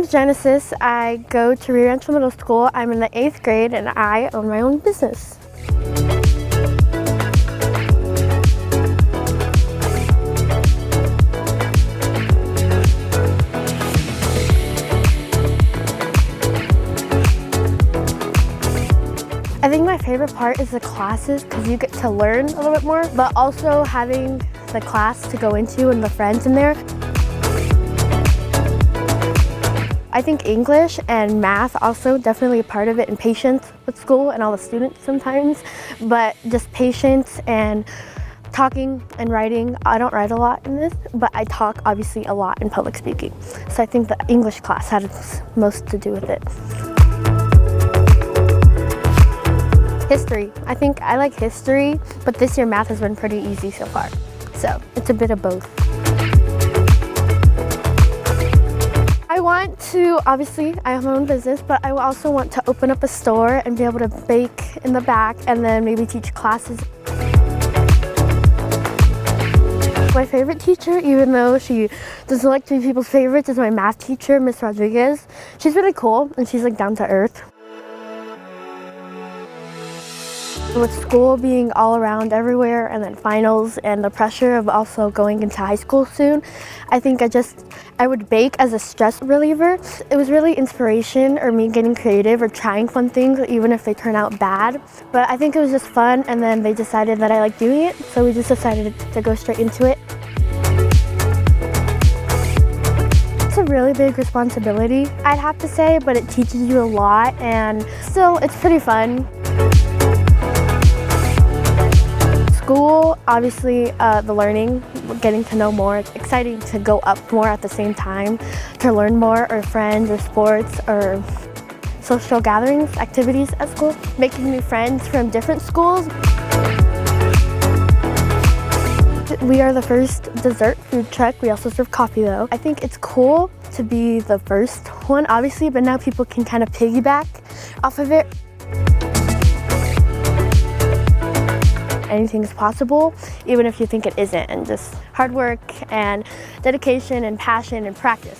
name's Genesis. I go to Rio Rancho Middle School. I'm in the 8th grade and I own my own business. I think my favorite part is the classes because you get to learn a little bit more, but also having the class to go into and the friends in there. I think English and math also definitely a part of it, and patience with school and all the students sometimes, but just patience and talking and writing. I don't write a lot in this, but I talk obviously a lot in public speaking. So I think the English class had most to do with it. History. I think I like history, but this year math has been pretty easy so far. So it's a bit of both. I want to, obviously, I have my own business, but I also want to open up a store and be able to bake in the back and then maybe teach classes. My favorite teacher, even though she doesn't like to be people's favorites, is my math teacher, Miss Rodriguez. She's really cool and she's like down to earth. With school being all around everywhere and then finals and the pressure of also going into high school soon, I think I would bake as a stress reliever. It was really inspiration or me getting creative or trying fun things even if they turn out bad. But I think it was just fun, and then they decided that I liked doing it, so we just decided to go straight into it. It's a really big responsibility, I'd have to say, but it teaches you a lot and still it's pretty fun. School, obviously, the learning, getting to know more. It's exciting to go up more at the same time, to learn more, or friends, or sports, or social gatherings, activities at school. Making new friends from different schools. We are the first dessert food truck. We also serve coffee though. I think it's cool to be the first one, obviously, but now people can kind of piggyback off of it. Anything is possible, even if you think it isn't, and just hard work and dedication and passion and practice.